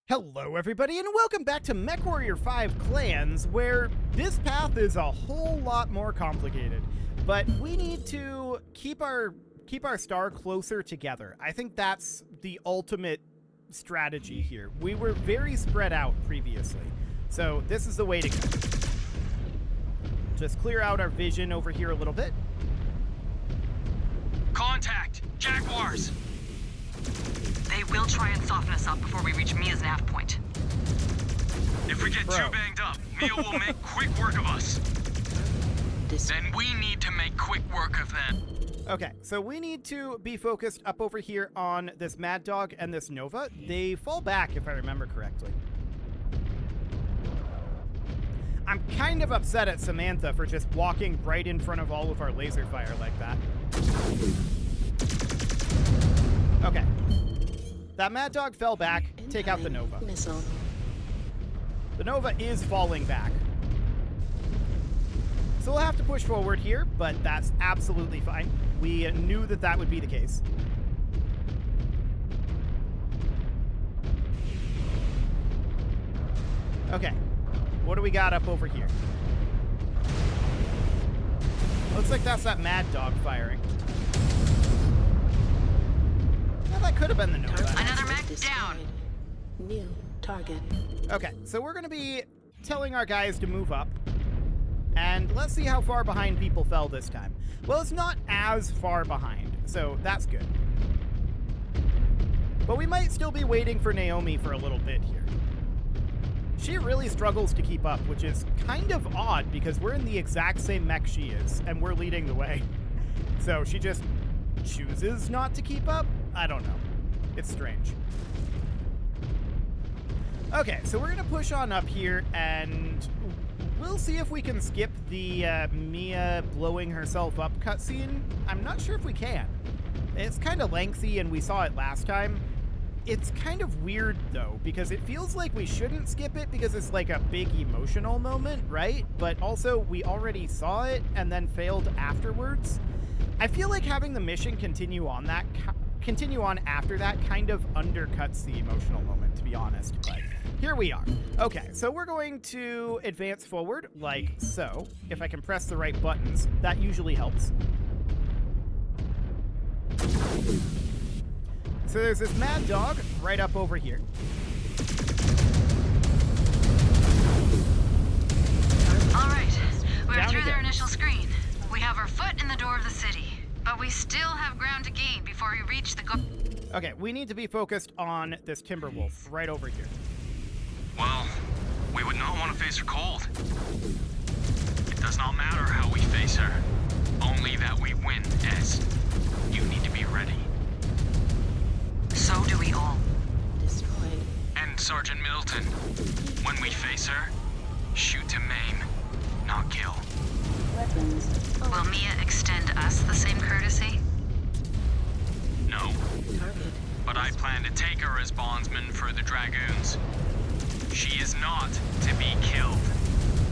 Hello everybody and welcome back to MechWarrior 5 Clans, where this path is a whole lot more complicated. But we need to keep our star closer together. I think that's the ultimate strategy here. We were very spread out previously, so this is the way to go. Just clear out our vision over here a little bit. Contact! Jaguars! They will try and soften us up before we reach Mia's nav point. If we get too banged up, Mia will make quick work of us. Then we need to make quick work of them. Okay, so we need to be focused up over here on this Mad Dog and this Nova. They fall back, if I remember correctly. I'm kind of upset at Samantha for just walking right in front of all of our laser fire like that. Okay. That Mad Dog fell back. Take out the Nova. Missile. The Nova is falling back. So we'll have to push forward here, but that's absolutely fine. We knew that that would be the case. Okay. What do we got up over here? Looks like that's that Mad Dog firing. Well, that could have been the Nova. Another mech down. New target. Okay, so we're going to be telling our guys to move up. And let's see how far behind people fell this time. Well, it's not as far behind, so that's good. But we might still be waiting for Naomi for a little bit here. She really struggles to keep up, which is kind of odd because we're in the exact same mech she is, and we're leading the way. So she just chooses not to keep up? I don't know. It's strange. Okay, so we're going to push on up here, and we'll see if we can skip the Mia blowing herself up cutscene. I'm not sure if we can. It's kind of lengthy, and we saw it last time. It's kind of weird, though, because it feels like we shouldn't skip it because it's like a big emotional moment, right? But also, we already saw it and then failed afterwards. I feel like having the mission continue on after that kind of undercuts the emotional moment, to be honest, but here we are. Okay, so we're going to advance forward like so. If I can press the right buttons, that usually helps. So there's this Mad Dog right up over here. All right, we're Down through again. their initial screen. We have our foot in the door of the city, but we still have ground to gain before we reach the Okay, we need to be focused on this Timberwolf right over here. Well, we would not want to face her cold. It does not matter how we face her, only that we win, Ez. You need to be ready. So do we all. Destroyed. And Sergeant Middleton, when we face her, shoot to maim, not kill. Weapons. Will Mia extend us the same courtesy? No, Target. but I plan to take her as bondsman for the Dragoons. She is not to be killed.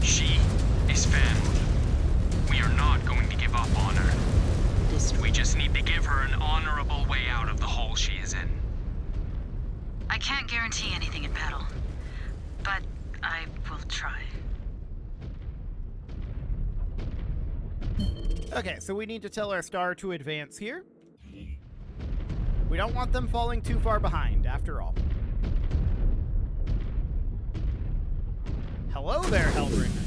She is family. We are not going to give up on her. Destroyed. We just need to give her an honorable way out of the hole she is in. I can't guarantee anything in battle, but I will try. Okay, so we need to tell our star to advance here. We don't want them falling too far behind, after all. Hello there, Hellbringer.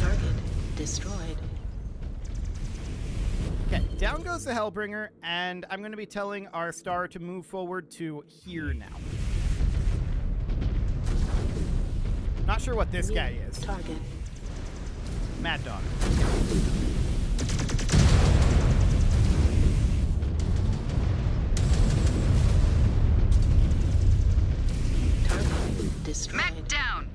Target destroyed. Okay, down goes the Hellbringer, and I'm going to be telling our star to move forward to here now. Not sure what this guy is. Target. Mad Dog. Target destroyed. Mech down!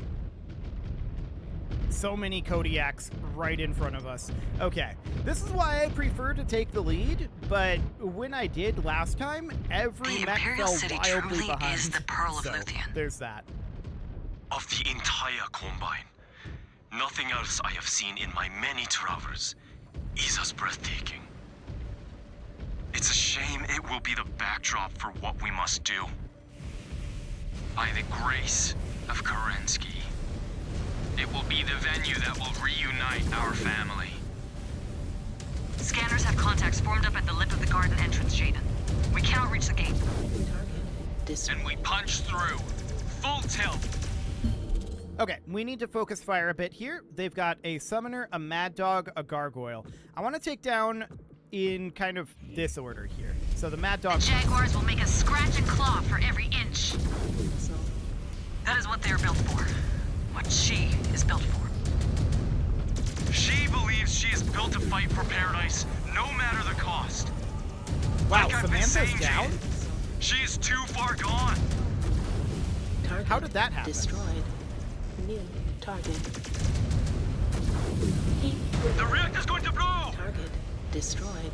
So many Kodiaks right in front of us. Okay, this is why I prefer to take the lead, but when I did last time, every The mech Imperial fell City wildly truly behind. is the Pearl of So, Luthien. there's that. Of the entire Combine, nothing else I have seen in my many travels is as breathtaking. It's a shame it will be the backdrop for what we must do. By the grace of Kerensky, it will be the venue that will reunite our family. Scanners have contacts formed up at the lip of the garden entrance, Jaden. We cannot reach the gate. Target destroyed. And we punch through. Full tilt. Okay, we need to focus fire a bit here. They've got a summoner, a mad dog, a gargoyle. I want to take down in kind of this order here. So the mad dog. The Jaguars will make us scratch and claw for every inch. Missile. That is what they are built for. What she is built for. She believes she is built to fight for paradise, no matter the cost. Wow, Like I've been Samantha's saying, down? Jade, she is too far gone. Target How did that happen? destroyed. New target. Heat The reactor's going to blow! target destroyed.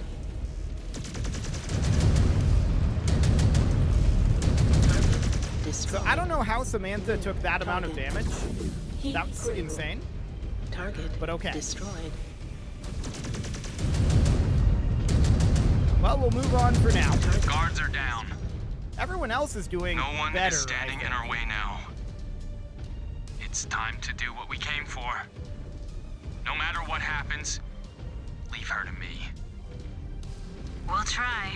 Target destroyed. So I don't know how Samantha took that amount of damage. Heat That's critical. insane. Target But okay. destroyed. Well, we'll move on for now. Guards are down. Everyone else is doing No one better. is standing I in think. our way now. It's time to do what we came for. No matter what happens, leave her to me. We'll try.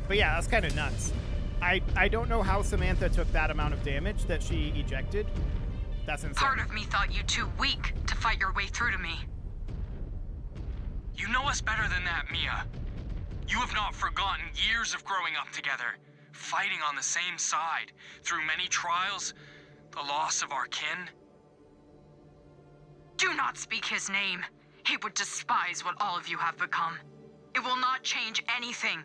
But yeah, that's kind of nuts. I don't know how Samantha took that amount of damage that she ejected. That's insane. Part of me thought you too weak to fight your way through to me. You know us better than that, Mia. You have not forgotten years of growing up together, fighting on the same side, through many trials, the loss of our kin. Do not speak his name. He would despise what all of you have become. It will not change anything.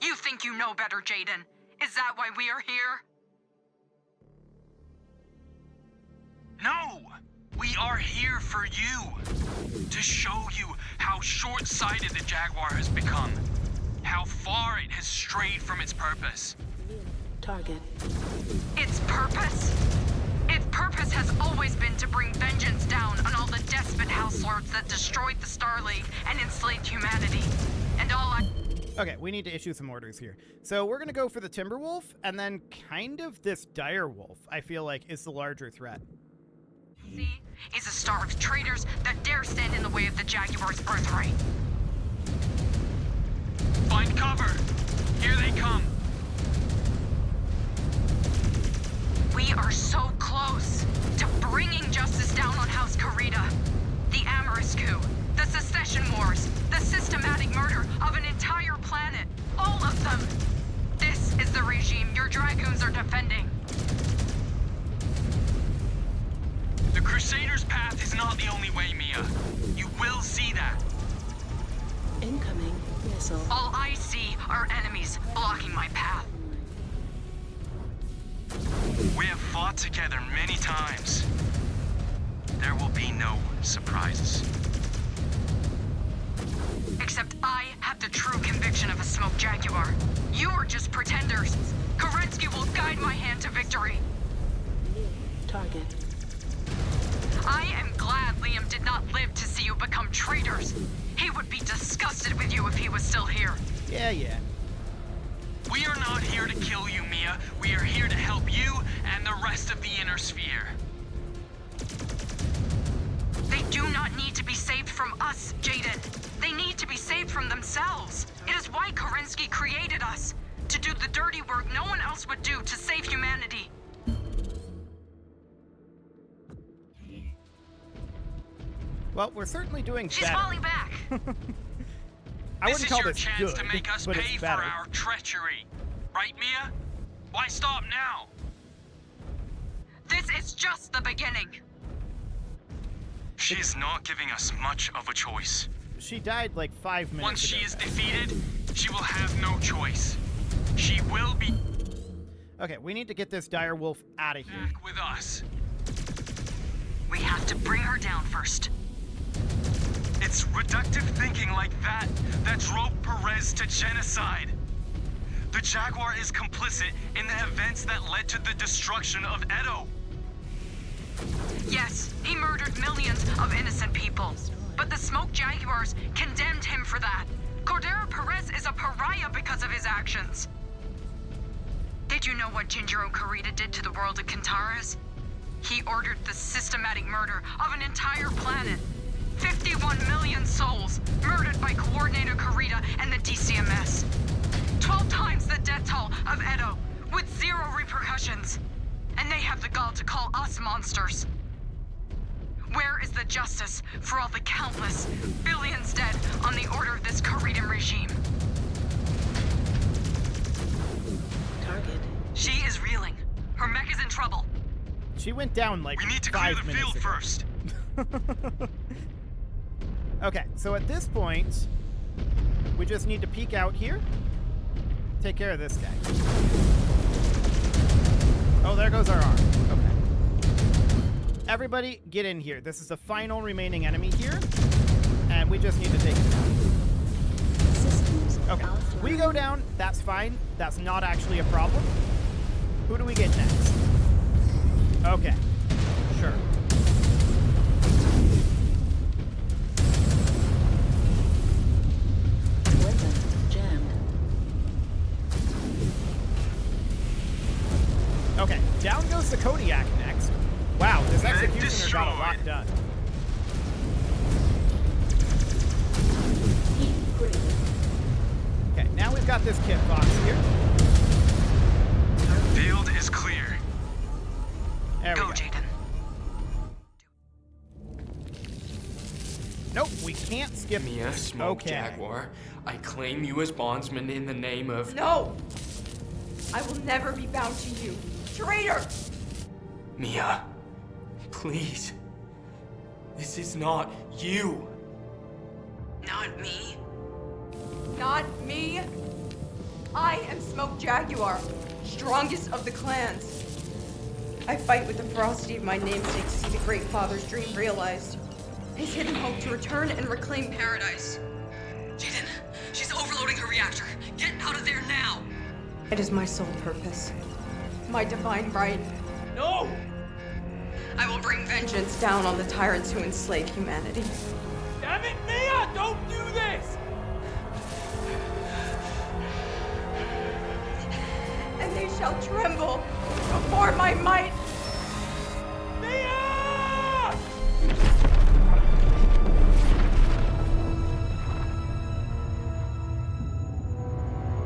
You think you know better, Jaden. Is that why we are here? No! We are here for you! To show you how short-sighted the Jaguar has become. How far it has strayed from its purpose. New target. Its purpose? Its purpose has always been to bring vengeance down on all the despot house lords that destroyed the Star League and enslaved humanity. And all I Okay, we need to issue some orders here. So we're going to go for the Timberwolf, and then kind of this Dire Wolf, I feel like, is the larger threat. see is a star of traitors that dare stand in the way of the Jaguar's birthright. Find cover! Here they come! We are so close to bringing justice down on House Karita. The Amorous coup, the secession wars, the systematic murder of an entire planet. All of them. This is the regime your Dragoons are defending. The Crusaders' path is not the only way, Mia. You will see that. Incoming missile. All I see are enemies blocking my path. We have fought together many times. There will be no surprises. Except I have the true conviction of a smoked Jaguar. You are just pretenders. Kerensky will guide my hand to victory. New target. I am glad Liam did not live to see you become traitors. He would be disgusted with you if he was still here. Yeah. We are not here to kill you, Mia. We are here to help you and the rest of the Inner Sphere. They do not need to be saved from us, Jaden. They need to be saved from themselves. It is why Kerensky created us. To do the dirty work no one else would do to save humanity. Well, we're certainly doing She's better. falling back. I This wouldn't is call your this chance good, to make us but pay it's for better. our treachery. Right, Mia? Why stop now? This is just the beginning. She is not giving us much of a choice. She died like 5 minutes Once ago. she is defeated, she will have no choice. She will be Okay, we need to get this Dire Wolf out of here. back with us. We have to bring her down first. It's reductive thinking like that that drove Perez to genocide. The Jaguar is complicit in the events that led to the destruction of Edo. Yes, he murdered millions of innocent people. But the Smoke Jaguars condemned him for that. Cordero Perez is a pariah because of his actions. Did you know what Jinjiro Kurita did to the world of Kintaras? He ordered the systematic murder of an entire planet. 51 million souls murdered by Coordinator Kurita and the DCMS. 12 times the death toll of Edo, with zero repercussions. And they have the gall to call us monsters. Where is the justice for all the countless billions dead on the order of this Kuritan regime? Target. She is reeling. Her mech is in trouble. She went down like We need to clear 5 the minutes field ago. first. Okay, so at this point, we just need to peek out here. Take care of this guy. Oh, there goes our arm. Okay. Everybody, get in here. This is the final remaining enemy here, and we just need to take it down. Systems Okay, offline. we go down. That's fine. That's not actually a problem. Who do we get next? Okay, sure. Weapon jammed. Okay, down goes the Kodiak next. Wow, this Mech executioner got a lot destroyed. done. Heat graded. Okay, now we've got this kit box here. Field is clear. There we Go, go. Jaden. Nope, we can't skip. Mia, Smoke Okay. Jaguar, I claim you as bondsman in the name of... No! I will never be bound to you. Traitor! Mia, please. This is not you. Not me. Not me! I am Smoke Jaguar, strongest of the clans. I fight with the ferocity of my namesake to see the Great Father's dream realized. His hidden hope to return and reclaim paradise. Jaden, she's overloading her reactor. Get out of there now. It is my sole purpose. My divine right. No! I will bring vengeance down on the tyrants who enslave humanity. Damn it, Mia! Don't do this! And they shall tremble before my might. Mia!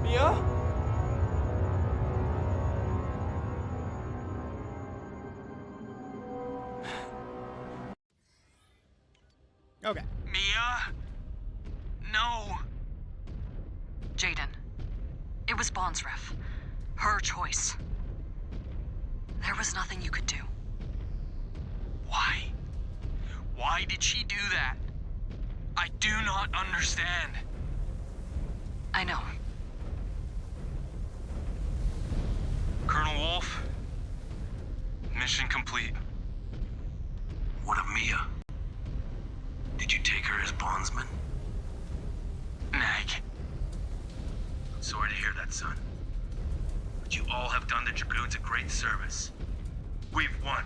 Mia? Okay. Mia? No. Jaden, it was Bonsref. Her choice. There was nothing you could do. Why? Why did she do that? I do not understand. I know. Colonel Wolf, mission complete. What of Mia? Did you take her as bondsman? Nag. I'm sorry to hear that, son. But you all have done the Dragoons a great service. We've won.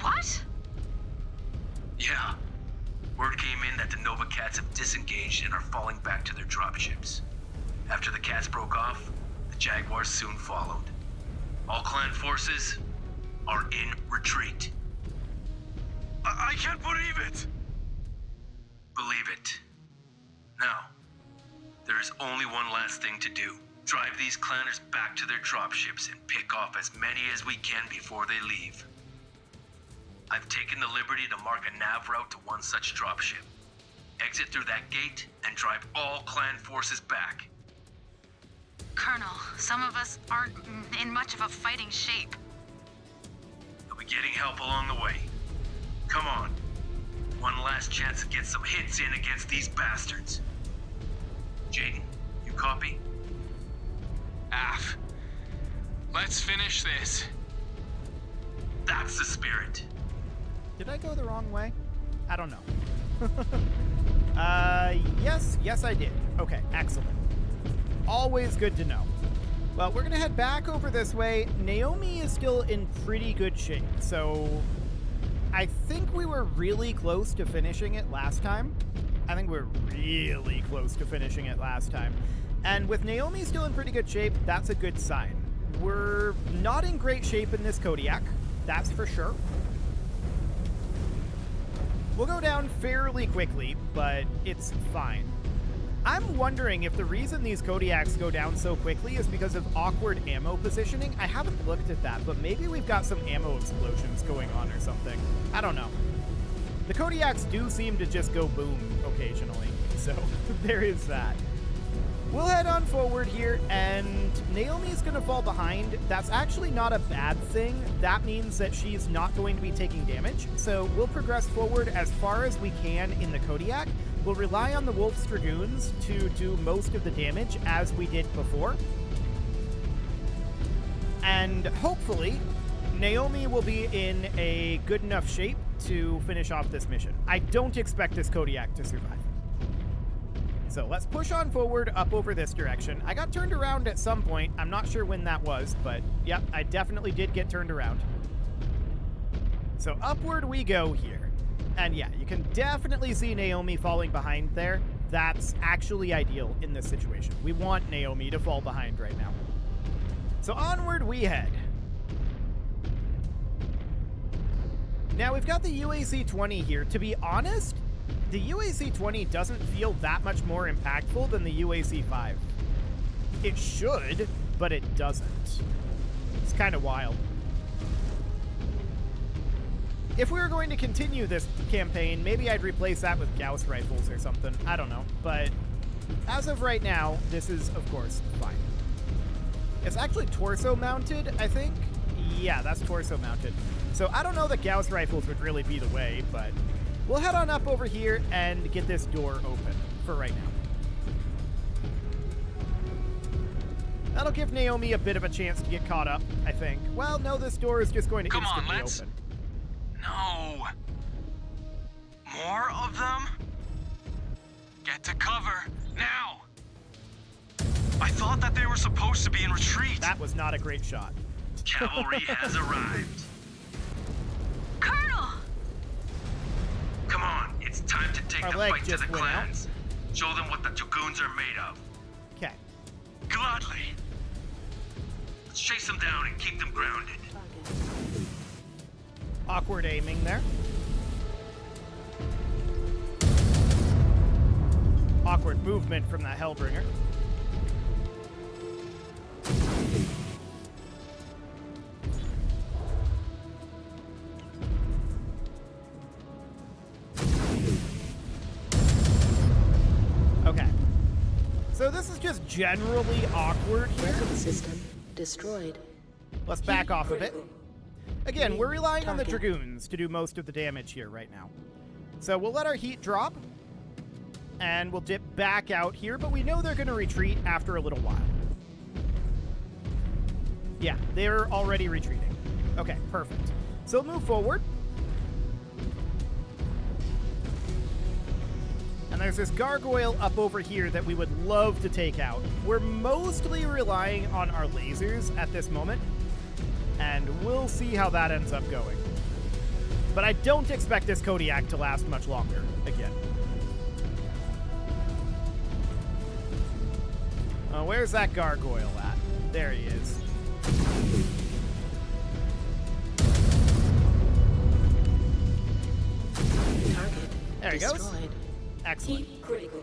What? Yeah. Word came in that the Nova Cats have disengaged and are falling back to their dropships. After the Cats broke off, the Jaguars soon followed. All clan forces are in retreat. I can't believe it! Believe it. Now, there is only one last thing to do. Drive these clanners back to their dropships and pick off as many as we can before they leave. I've taken the liberty to mark a nav route to one such dropship. Exit through that gate and drive all clan forces back. Colonel, some of us aren't in much of a fighting shape. You'll be getting help along the way. Come on. One last chance to get some hits in against these bastards. Jaden, you copy? Af. Let's finish this. That's the spirit. Did I go the wrong way? I don't know. Yes I did. Okay, excellent. Always good to know. Well, we're going to head back over this way. Naomi is still in pretty good shape, so I think we were really close to finishing it last time. And with Naomi still in pretty good shape, that's a good sign. We're not in great shape in this Kodiak, that's for sure. We'll go down fairly quickly, but it's fine. I'm wondering if the reason these Kodiaks go down so quickly is because of awkward ammo positioning. I haven't looked at that, but maybe we've got some ammo explosions going on or something. I don't know. The Kodiaks do seem to just go boom occasionally, so there is that. We'll head on forward here, and Naomi's going to fall behind. That's actually not a bad thing. That means that she's not going to be taking damage, so we'll progress forward as far as we can in the Kodiak. We'll rely on the Wolf's Dragoons to do most of the damage, as we did before. And hopefully, Naomi will be in a good enough shape to finish off this mission. I don't expect this Kodiak to survive. So let's push on forward up over this direction. I got turned around at some point. I'm not sure when that was, but yep, I definitely did get turned around. So upward we go here. And yeah, you can definitely see Naomi falling behind there. That's actually ideal in this situation. We want Naomi to fall behind right now. So onward we head. Now we've got the UAC-20 here. To be honest, the UAC-20 doesn't feel that much more impactful than the UAC-5. It should, but it doesn't. It's kind of wild. If we were going to continue this campaign, maybe I'd replace that with Gauss rifles or something. I don't know. But as of right now, this is, of course, fine. It's actually torso mounted, I think. Yeah, that's torso mounted. So I don't know that Gauss rifles would really be the way, but we'll head on up over here and get this door open for right now. That'll give Naomi a bit of a chance to get caught up, I think. Well, no, this door is just going to instantly open. No. More of them? Get to cover, now! I thought that they were supposed to be in retreat. That was not a great shot. Cavalry has arrived. Colonel! Come on, it's time to take Our the leg fight to just the went out. clans. Show them what the Dragoons are made of. Okay. Gladly. Let's chase them down and keep them grounded. Target. Awkward aiming there. Awkward movement from that Hellbringer. Okay. So this is just generally awkward here. Weapon system destroyed. Let's back off a bit. Critical. Again, we're relying on the Target. Dragoons to do most of the damage here right now. So we'll let our heat drop, and we'll dip back out here, but we know they're going to retreat after a little while. Yeah, they're already retreating. Okay, perfect. So we'll move forward. And there's this gargoyle up over here that we would love to take out. We're mostly relying on our lasers at this moment, and we'll see how that ends up going. But I don't expect this Kodiak to last much longer, again. Where's that gargoyle at? There he is. Target There he goes. destroyed. Excellent. Heat critical.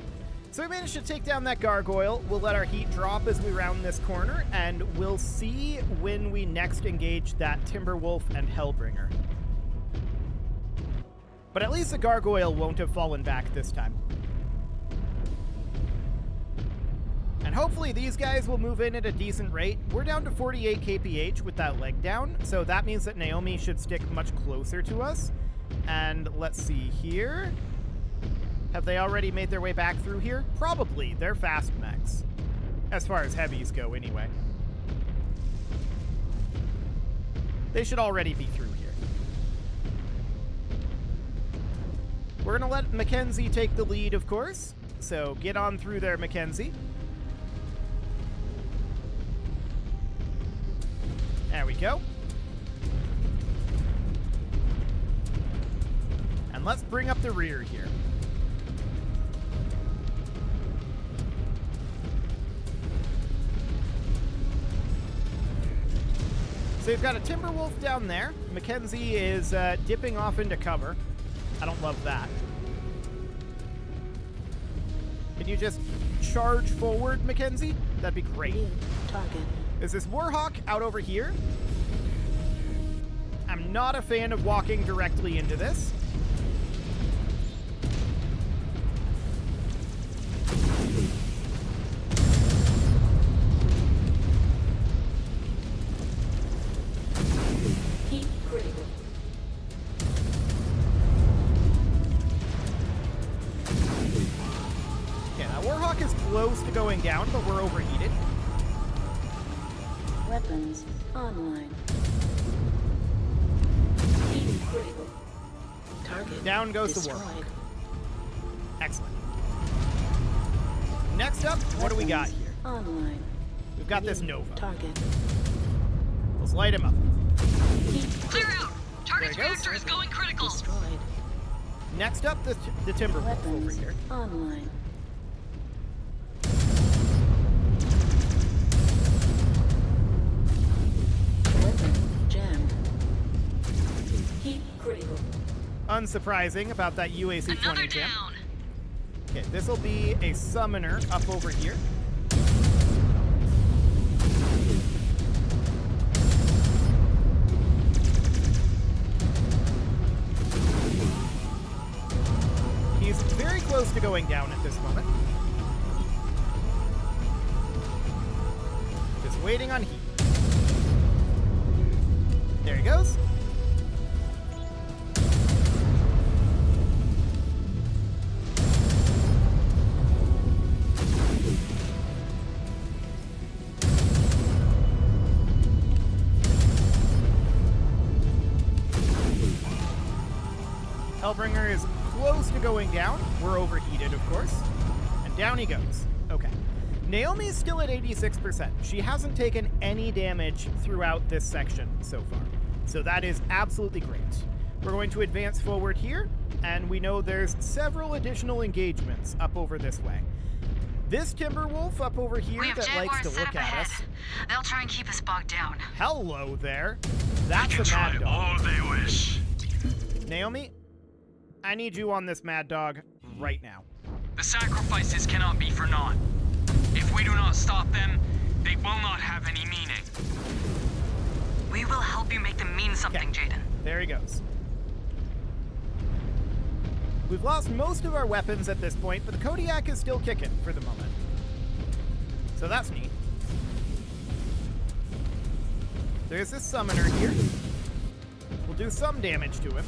So we managed to take down that gargoyle. We'll let our heat drop as we round this corner, and we'll see when we next engage that Timberwolf and Hellbringer. But at least the gargoyle won't have fallen back this time. And hopefully these guys will move in at a decent rate. We're down to 48 kph with that leg down, so that means that Naomi should stick much closer to us. And let's see here. Have they already made their way back through here? Probably. They're fast mechs. As far as heavies go, anyway. They should already be through here. We're going to let Mackenzie take the lead, of course. So get on through there, Mackenzie. go. And let's bring up the rear here. So you've got a Timberwolf down there. Mackenzie is dipping off into cover. I don't love that. Can you just charge forward, Mackenzie? That'd be great. New target. Is this Warhawk out over here? I'm not a fan of walking directly into this. Heat critical. Okay, that Warhawk is close to going down, but we're overheated. Weapons online. Heat critical. Target Down goes the destroyed. Warhawk. Excellent. Next up, what do we got Weapons here? Online. We've got this New Nova. Target. Let's light him up. Heat Clear out! Target's There it goes. reactor is going critical. destroyed. Next up, the Timberwolf over Weapons here. online. Weapon jammed. Heat critical. Unsurprising about that Another UAC-20 jam. down. Okay, this will be a summoner up over here. He's very close to going down at this moment. Just waiting on heat. There he goes. Hellbringer is close to going down. We're overheated, of course. And down he goes. Okay. Naomi is still at 86%. She hasn't taken any damage throughout this section so far. So that is absolutely great. We're going to advance forward here, and we know there's several additional engagements up over this way. This Timberwolf up over here We have that likes Jaguars to set look up at ahead. us. They'll try and keep us bogged down. Hello there. They That's can a try mad dog. all they wish. Naomi, I need you on this mad dog right now. The sacrifices cannot be for naught. If we do not stop them, they will not have any meaning. We will help you make them mean something, Okay. Jaden. There he goes. We've lost most of our weapons at this point, but the Kodiak is still kicking for the moment. So that's neat. There's this summoner here. We'll do some damage to him.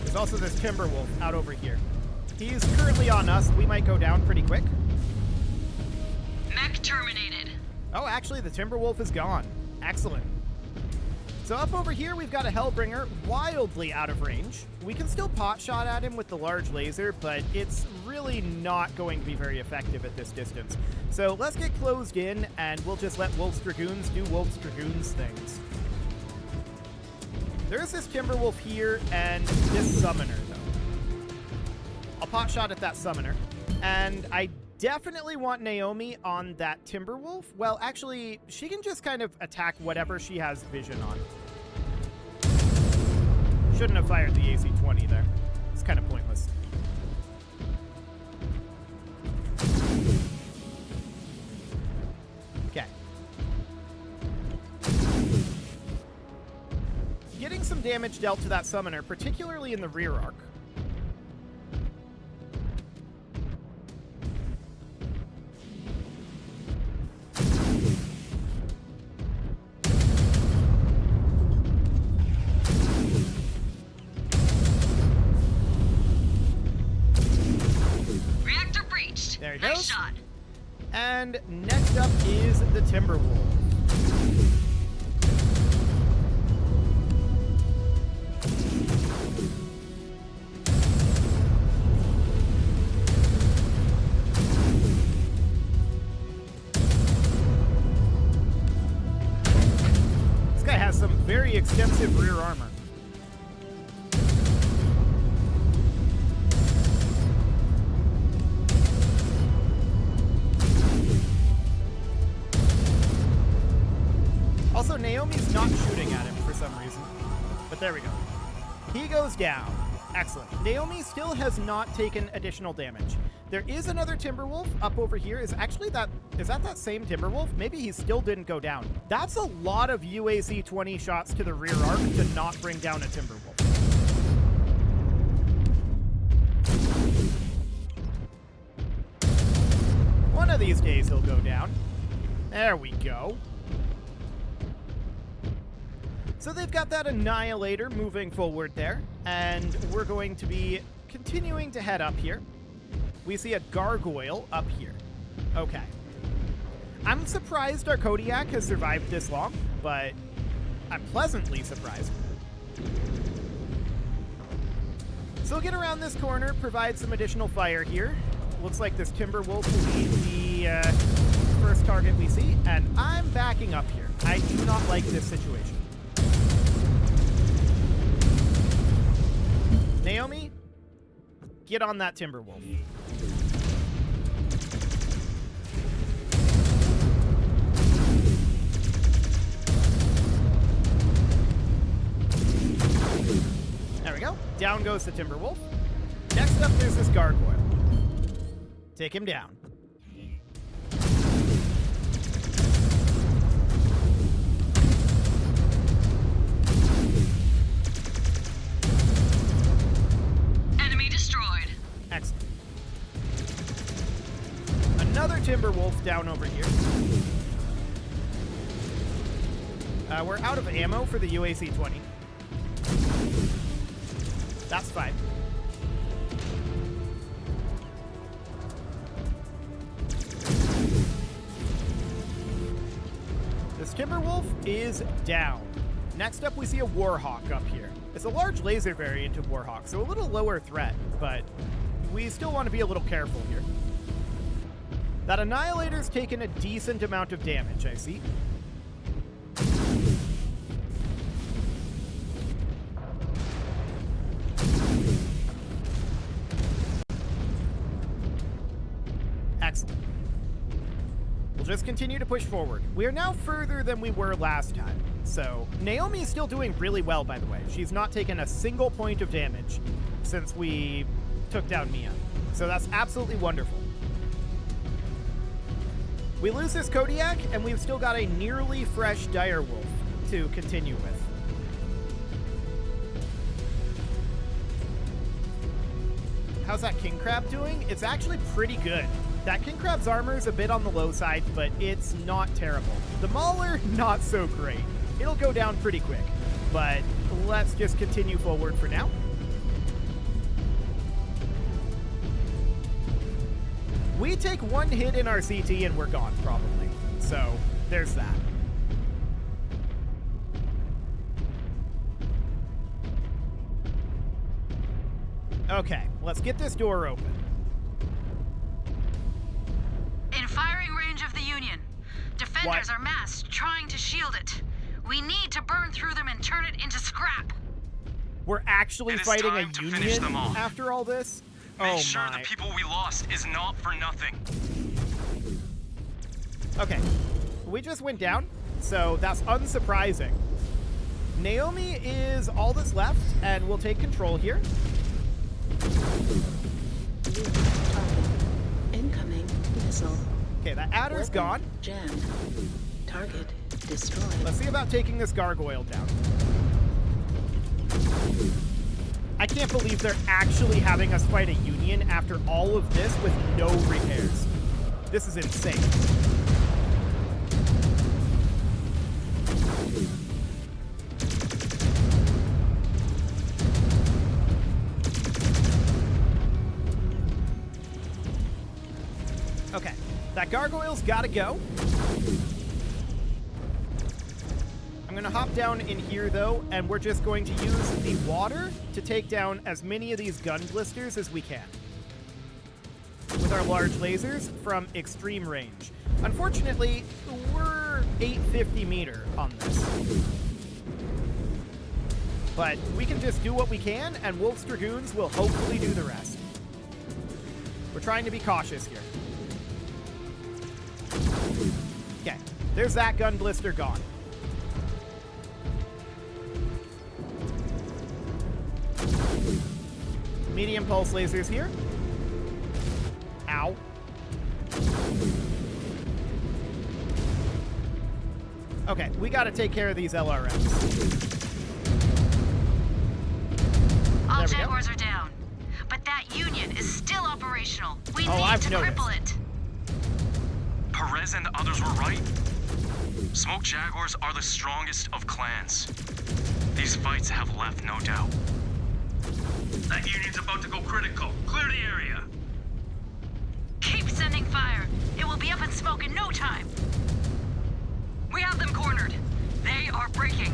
There's also this Timberwolf out over here. He's currently on us. We might go down pretty quick. Mech terminated. Oh, actually, the Timberwolf is gone. Excellent. So up over here, we've got a Hellbringer wildly out of range. We can still pot shot at him with the large laser, but it's really not going to be very effective at this distance. So let's get closed in, and we'll just let Wolf's Dragoons do Wolf's Dragoons things. There's this Timberwolf here, and this Summoner, though. I'll pot shot at that Summoner. And I definitely want Naomi on that Timberwolf. Well, actually, she can just kind of attack whatever she has vision on. Shouldn't have fired the AC-20 there. It's kind of pointless. Okay. Getting some damage dealt to that Summoner, particularly in the rear arc. Reactor breached. There he Nice goes. shot. And next up is the Timberwolf. extensive rear armor. Also, Naomi's not shooting at him for some reason. But there we go. He goes down. Excellent. Naomi still has not taken additional damage. There is another Timberwolf up over here. Is that same Timberwolf? Maybe he still didn't go down. That's a lot of UAC 20 shots to the rear arc to not bring down a Timberwolf. One of these days he'll go down. There we go. So they've got that Annihilator moving forward there, and we're going to be continuing to head up here. We see a Gargoyle up here. Okay. I'm surprised our Kodiak has survived this long, but I'm pleasantly surprised. So we'll get around this corner, provide some additional fire here. Looks like this Timberwolf will be the first target we see, and I'm backing up here. I do not like this situation. Naomi, get on that Timberwolf. There we go. Down goes the Timberwolf. Next up, there's this Gargoyle. Take him down. Excellent. Another Timberwolf down over here. We're out of ammo for the UAC 20. That's fine. This Timberwolf is down. Next up, we see a Warhawk up here. It's a large laser variant of Warhawk, so a little lower threat, but we still want to be a little careful here. That Annihilator's taken a decent amount of damage, I see. Excellent. We'll just continue to push forward. We are now further than we were last time. So, Naomi is still doing really well, by the way. She's not taken a single point of damage since we took down Mia. So that's absolutely wonderful. We lose this Kodiak, and we've still got a nearly fresh Direwolf to continue with. How's that King Crab doing? It's actually pretty good. That King Crab's armor is a bit on the low side, but it's not terrible. The Mauler, not so great. It'll go down pretty quick, but let's just continue forward for now. We take one hit in our CT and we're gone, probably. So, there's that. Okay, let's get this door open. In firing range of the Union. Defenders are massed, trying to shield it. We need to burn through them and turn it into scrap. We're actually fighting a Union off. after all this? Make sure the people we lost is not for nothing. Okay, we just went down, so that's unsurprising. Naomi is all that's left, and we'll take control here. Incoming missile. Okay, that adder's gone. Jammed. Target destroyed. Let's see about taking this Gargoyle down. I can't believe they're actually having us fight a Union after all of this with no repairs. This is insane. Okay, that Gargoyle's gotta go. I'm gonna hop down in here though, and we're just going to use the water to take down as many of these gun blisters as we can with our large lasers from extreme range. Unfortunately, we're 850 meter on this. But we can just do what we can, and Wolf's Dragoons will hopefully do the rest. We're trying to be cautious here. Okay, there's that gun blister gone. Medium pulse lasers here. Ow. Okay, we gotta take care of these LRMs. All There we go. Jaguars are down, but that Union is still operational. We need I've to noticed. cripple it. Perez and the others were right. Smoke Jaguars are the strongest of clans. These fights have left no doubt. That union's about to go critical. Clear the area. Keep sending fire. It will be up in smoke in no time. We have them cornered. They are breaking.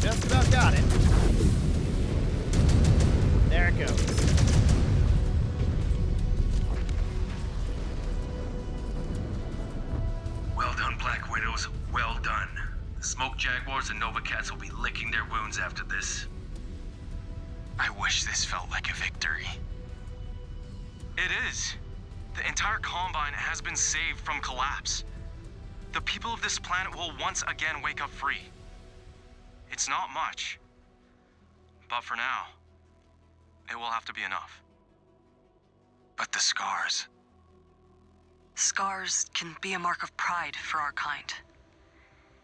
Just about got it. There it goes. Well done, Black Widows. Well done. The Smoke Jaguars and Nova Cats will be licking their wounds after this. I wish this felt like a victory. It is. The entire Combine has been saved from collapse. The people of this planet will once again wake up free. It's not much. But for now, it will have to be enough. But the scars. Scars can be a mark of pride for our kind.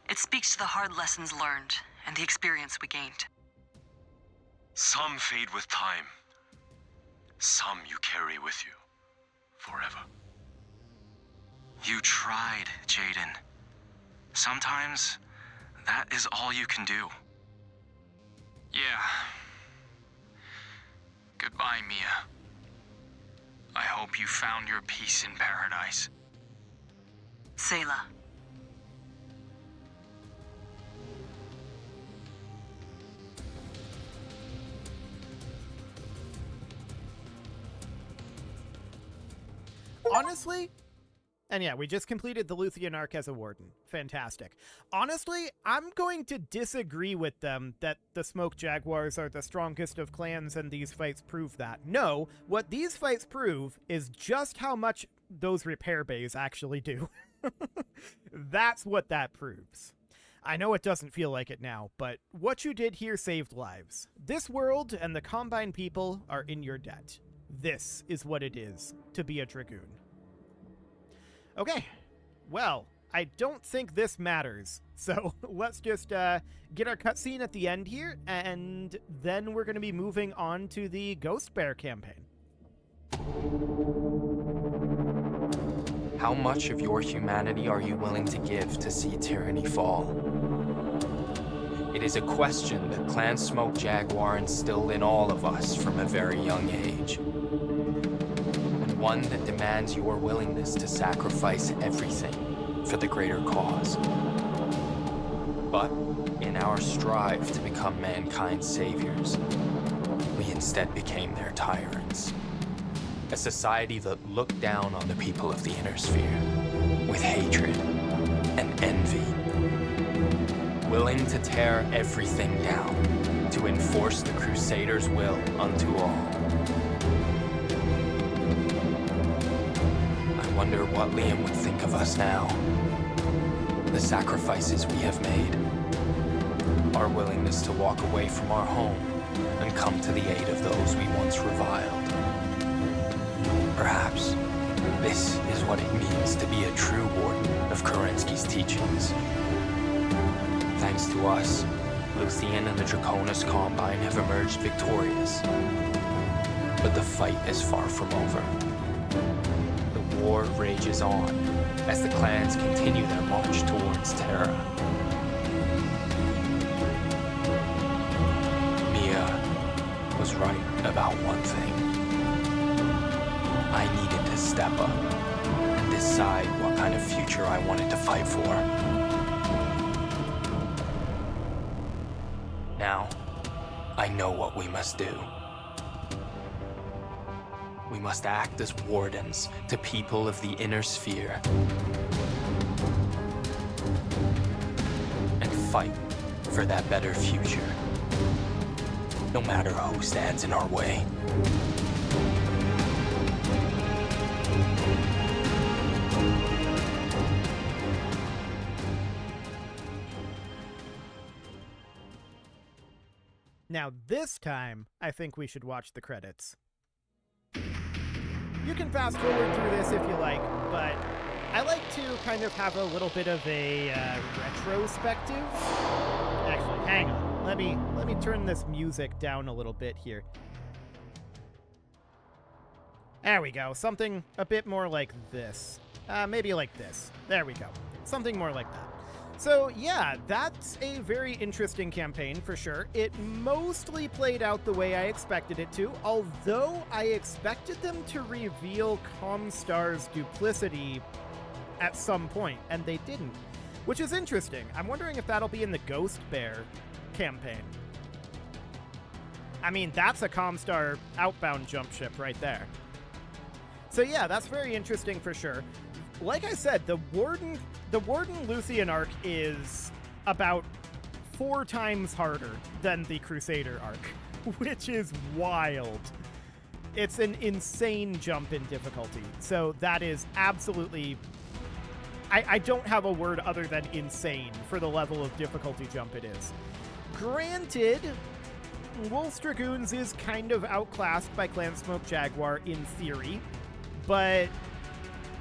It speaks to the hard lessons learned and the experience we gained. Some fade with time. Some you carry with you forever. You tried, Jaden. Sometimes that is all you can do. Yeah. Goodbye, Mia. I hope you found your peace in paradise. Selah. Honestly, and yeah, we just completed the Luthien arc as a warden. Fantastic. Honestly, I'm going to disagree with them that the Smoke Jaguars are the strongest of clans and these fights prove that. No, what these fights prove is just how much those repair bays actually do. That's what that proves. I know it doesn't feel like it now, but what you did here saved lives. This world and the Combine people are in your debt. This is what it is to be a Dragoon. Okay, well, I don't think this matters, so let's just get our cutscene at the end here, and then we're going to be moving on to the Ghost Bear campaign. How much of your humanity are you willing to give to see tyranny fall? It is a question that Clan Smoke Jaguar instilled in all of us from a very young age. And one that demands your willingness to sacrifice everything for the greater cause. But in our strive to become mankind's saviors, we instead became their tyrants. A society that looked down on the people of the Inner Sphere with hatred and envy. Willing to tear everything down to enforce the Crusaders' will unto all. I wonder what Liam would think of us now. The sacrifices we have made. Our willingness to walk away from our home and come to the aid of those we once reviled. Perhaps this is what it means to be a true warden of Kerensky's teachings. Thanks to us, Luthien and the Draconis Combine have emerged victorious. But the fight is far from over. The war rages on as the clans continue their march towards Terra. Mia was right about one thing. I needed to step up and decide what kind of future I wanted to fight for. Now, I know what we must do. We We must act as wardens to people of the inner sphere. And fight for that better future. No matter who stands in our way. Now this time, I think we should watch the credits. You can fast forward through this if you like, but I like to kind of have a little bit of a retrospective. Actually, hang on. Let me turn this music down a little bit here. There we go. Something a bit more like this. Maybe like this. There we go. Something more like that. So yeah, that's a very interesting campaign for sure. It mostly played out the way I expected it to, although I expected them to reveal Comstar's duplicity at some point, and they didn't, which is interesting. I'm wondering if that'll be in the Ghost Bear campaign. I mean, that's a Comstar outbound jump ship right there. So yeah, that's very interesting for sure. Like I said, the Warden Luthien arc is about 4 times harder than the Crusader arc, which is wild. It's an insane jump in difficulty. So that is absolutely... I don't have a word other than insane for the level of difficulty jump it is. Granted, Wolf's Dragoons is kind of outclassed by Clan Smoke Jaguar in theory, but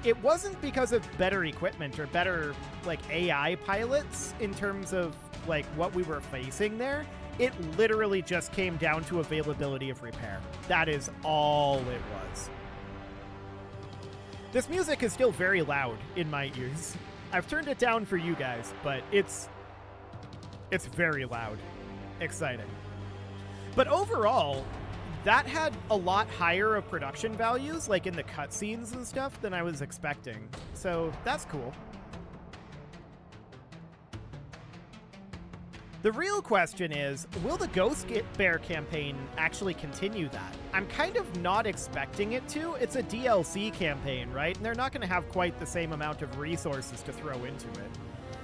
it wasn't because of better equipment or better, like, AI pilots in terms of, like, what we were facing there. It literally just came down to availability of repair. That is all it was. This music is still very loud in my ears. I've turned it down for you guys, but it's very loud. Exciting. But overall, that had a lot higher of production values, like in the cutscenes and stuff, than I was expecting. So that's cool. The real question is, will the Ghost Bear campaign actually continue that? I'm kind of not expecting it to. It's a DLC campaign, right? And they're not going to have quite the same amount of resources to throw into it.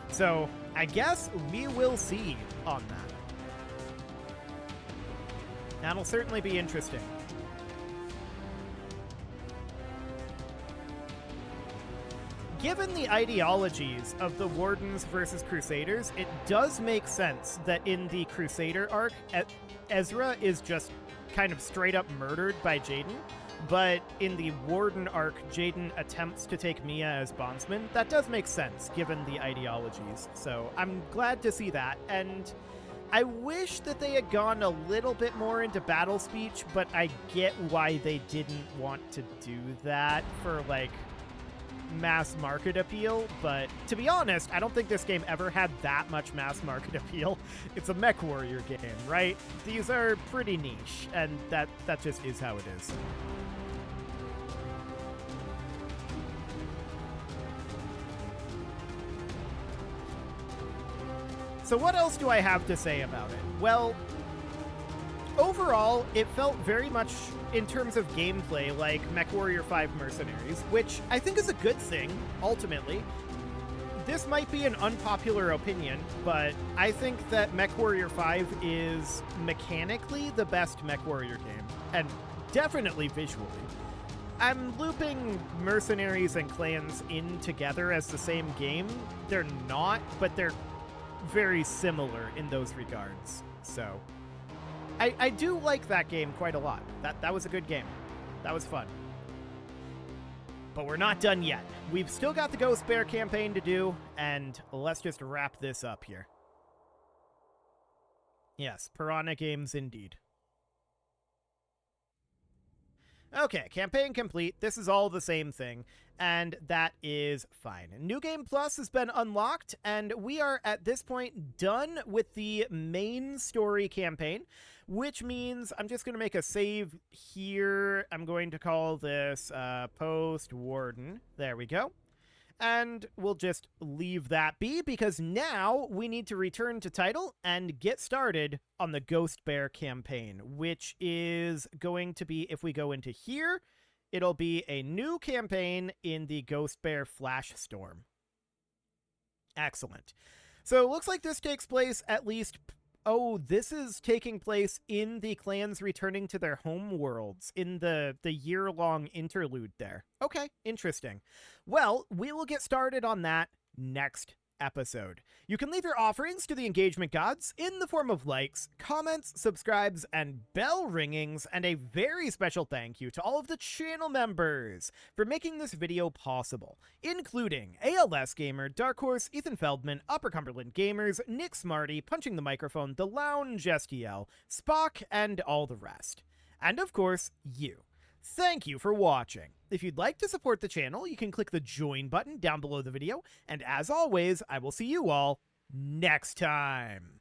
So I guess we will see on that. That'll certainly be interesting. Given the ideologies of the Wardens versus Crusaders, it does make sense that in the Crusader arc, Ezra is just kind of straight up murdered by Jaden, but in the Warden arc, Jaden attempts to take Mia as bondsman. That does make sense, given the ideologies. So I'm glad to see that, and I wish that they had gone a little bit more into battle speech, but I get why they didn't want to do that for, like, mass market appeal. But to be honest, I don't think this game ever had that much mass market appeal. It's a MechWarrior game, right? These are pretty niche, and that just is how it is. So what else do I have to say about it? Well, overall, it felt very much, in terms of gameplay, like MechWarrior 5 Mercenaries, which I think is a good thing, ultimately. This might be an unpopular opinion, but I think that MechWarrior 5 is mechanically the best MechWarrior game, and definitely visually. I'm looping Mercenaries and Clans in together as the same game. They're not, but they're very similar in those regards. So I do like that game quite a lot. That was a good game. That was fun. But we're not done yet. We've still got the Ghost Bear campaign to do, and let's just wrap this up here. Yes, Piranha Games indeed. Okay, campaign complete. This is all the same thing, and that is fine. New Game Plus has been unlocked, and we are at this point done with the main story campaign, which means I'm just going to make a save here. I'm going to call this Post Warden. There we go. And we'll just leave that be, because now we need to return to title and get started on the Ghost Bear campaign, which is going to be, if we go into here, It'll be a new campaign in the Ghost Bear Flash Storm. Excellent. So it looks like this takes place at least... Oh, this is taking place in the clans returning to their home worlds, in the year-long interlude there. Okay, interesting. Well, we will get started on that next episode. You can leave your offerings to the engagement gods in the form of likes, comments, subscribes, and bell ringings, and a very special thank you to all of the channel members for making this video possible, including ALS Gamer, Dark Horse, Ethan Feldman, Upper Cumberland Gamers, Nick Smarty, Punching the Microphone, The Lounge STL, Spock, and all the rest. And of course, you. Thank you for watching. If you'd like to support the channel, you can click the join button down below the video, and as always, I will see you all next time.